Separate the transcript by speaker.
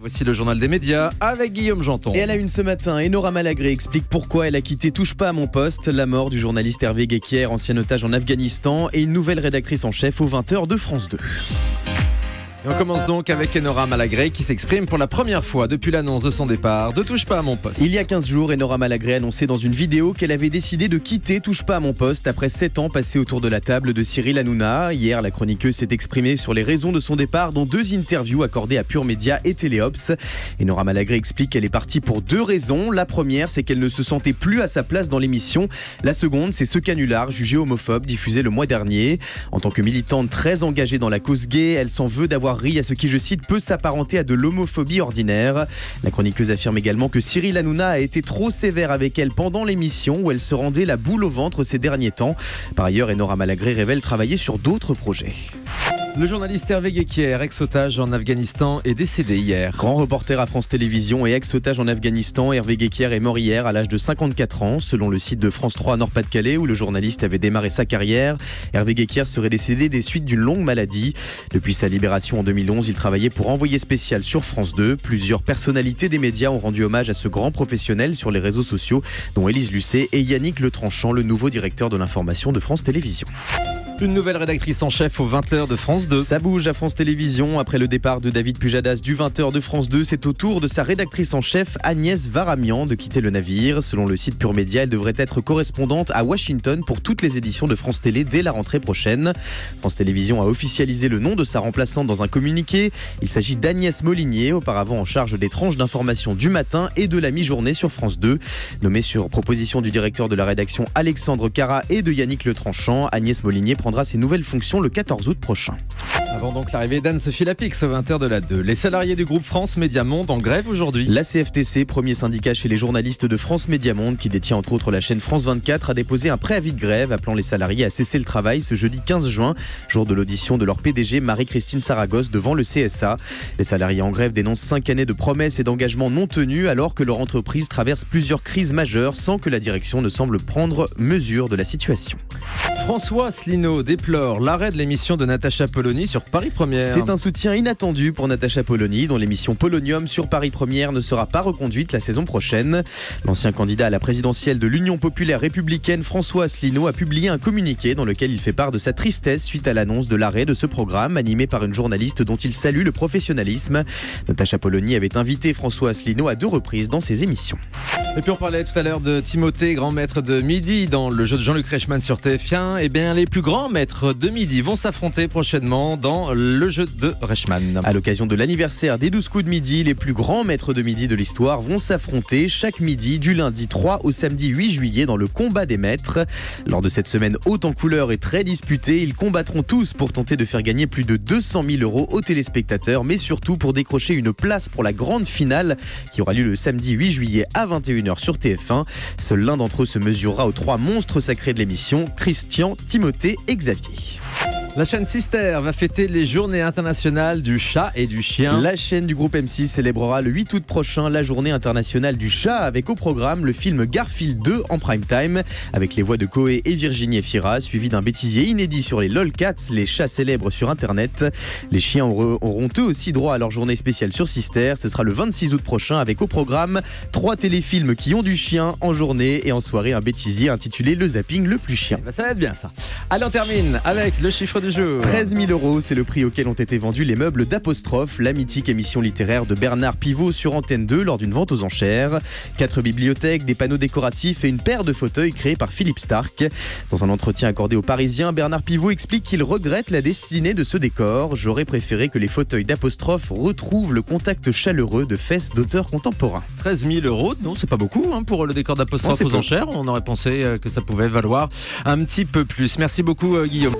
Speaker 1: Voici le journal des médias avec Guillaume Janton.
Speaker 2: Et elle a une ce matin, Enora Malagré explique pourquoi elle a quitté Touche pas à mon poste, la mort du journaliste Hervé Guéquier, ancien otage en Afghanistan, et une nouvelle rédactrice en chef aux 20h de France 2.
Speaker 1: Et on commence donc avec Enora Malagré qui s'exprime pour la première fois depuis l'annonce de son départ de Touche pas à mon poste.
Speaker 2: Il y a 15 jours, Enora Malagré annonçait dans une vidéo qu'elle avait décidé de quitter Touche pas à mon poste après 7 ans passés autour de la table de Cyril Hanouna. Hier, la chroniqueuse s'est exprimée sur les raisons de son départ dans 2 interviews accordées à Pure Média et Téléops. Enora Malagré explique qu'elle est partie pour 2 raisons. La première, c'est qu'elle ne se sentait plus à sa place dans l'émission. La seconde, c'est ce canular jugé homophobe diffusé le mois dernier. En tant que militante très engagée dans la cause gay, elle s'en veut d'avoir ri à ce qui, je cite, peut s'apparenter à de l'homophobie ordinaire. La chroniqueuse affirme également que Cyril Hanouna a été trop sévère avec elle pendant l'émission où elle se rendait la boule au ventre ces derniers temps. Par ailleurs, Enora Malagré révèle travailler sur d'autres projets.
Speaker 1: Le journaliste Hervé Guéquier, ex-otage en Afghanistan, est décédé hier.
Speaker 2: Grand reporter à France Télévisions et ex-otage en Afghanistan, Hervé Guéquier est mort hier à l'âge de 54 ans, selon le site de France 3 Nord-Pas-de-Calais où le journaliste avait démarré sa carrière. Hervé Guéquier serait décédé des suites d'une longue maladie. Depuis sa libération en 2011, il travaillait pour Envoyé spécial sur France 2. Plusieurs personnalités des médias ont rendu hommage à ce grand professionnel sur les réseaux sociaux, dont Élise Lucet et Yannick Le Tranchant, le nouveau directeur de l'information de France Télévisions.
Speaker 1: Une nouvelle rédactrice en chef aux 20h de France 2.
Speaker 2: Ça bouge à France Télévisions. Après le départ de David Pujadas du 20h de France 2, c'est au tour de sa rédactrice en chef, Agnès Varamian, de quitter le navire. Selon le site Pure Média, elle devrait être correspondante à Washington pour toutes les éditions de France Télé dès la rentrée prochaine. France Télévisions a officialisé le nom de sa remplaçante dans un communiqué. Il s'agit d'Agnès Molinier, auparavant en charge des tranches d'information du matin et de la mi-journée sur France 2. Nommée sur proposition du directeur de la rédaction Alexandre Cara et de Yannick Le Tranchant, Agnès Molinier prendra ses nouvelles fonctions le 14 août prochain.
Speaker 1: Avant donc l'arrivée d'Anne-Sophie Lapix au 20h de la 2. Les salariés du groupe France Média Monde en grève aujourd'hui.
Speaker 2: La CFTC, premier syndicat chez les journalistes de France Média Monde, qui détient entre autres la chaîne France 24, a déposé un préavis de grève appelant les salariés à cesser le travail ce jeudi 15 juin, jour de l'audition de leur PDG Marie-Christine Saragosse devant le CSA. Les salariés en grève dénoncent 5 années de promesses et d'engagements non tenus alors que leur entreprise traverse plusieurs crises majeures sans que la direction ne semble prendre mesure de la situation.
Speaker 1: François Asselineau déplore l'arrêt de l'émission de Natacha Polony sur Paris Première.
Speaker 2: C'est un soutien inattendu pour Natacha Polony, dont l'émission Polonium sur Paris Première ne sera pas reconduite la saison prochaine. L'ancien candidat à la présidentielle de l'Union populaire républicaine, François Asselineau, a publié un communiqué dans lequel il fait part de sa tristesse suite à l'annonce de l'arrêt de ce programme, animé par une journaliste dont il salue le professionnalisme. Natacha Polony avait invité François Asselineau à 2 reprises dans ses émissions.
Speaker 1: Et puis on parlait tout à l'heure de Timothée, grand maître de Midi dans le jeu de Jean-Luc Reichmann sur TF1. Eh bien, les plus grands maîtres de Midi vont s'affronter prochainement dans le jeu de Reichmann.
Speaker 2: À l'occasion de l'anniversaire des 12 coups de Midi, les plus grands maîtres de Midi de l'histoire vont s'affronter chaque midi du lundi 3 au samedi 8 juillet dans le combat des maîtres. Lors de cette semaine haute en couleurs et très disputée, ils combattront tous pour tenter de faire gagner plus de 200 000 € aux téléspectateurs, mais surtout pour décrocher une place pour la grande finale qui aura lieu le samedi 8 juillet à 21h sur TF1. Seul l'un d'entre eux se mesurera aux 3 monstres sacrés de l'émission, Christian, Timothée et Xavier.
Speaker 1: La chaîne Sister va fêter les journées internationales du chat et du chien.
Speaker 2: La chaîne du groupe M6 célébrera le 8 août prochain la journée internationale du chat avec au programme le film Garfield 2 en prime time avec les voix de Koé et Virginie Efira suivi d'un bêtisier inédit sur les lolcats, les chats célèbres sur internet. Les chiens auront eux aussi droit à leur journée spéciale sur Sister. Ce sera le 26 août prochain avec au programme 3 téléfilms qui ont du chien en journée et en soirée un bêtisier intitulé Le Zapping le plus chien.
Speaker 1: Ça va être bien ça. Allez, on termine avec le chiffre du jour.
Speaker 2: 13 000 €, c'est le prix auquel ont été vendus les meubles d'Apostrophe, la mythique émission littéraire de Bernard Pivot sur Antenne 2 lors d'une vente aux enchères. 4 bibliothèques, des panneaux décoratifs et une paire de fauteuils créés par Philippe Stark. Dans un entretien accordé aux Parisiens, Bernard Pivot explique qu'il regrette la destinée de ce décor. J'aurais préféré que les fauteuils d'Apostrophe retrouvent le contact chaleureux de fesses d'auteurs contemporains.
Speaker 1: 13 000 €, non, c'est pas beaucoup pour le décor d'Apostrophe aux enchères. On aurait pensé que ça pouvait valoir un petit peu plus. Merci beaucoup Guillaume.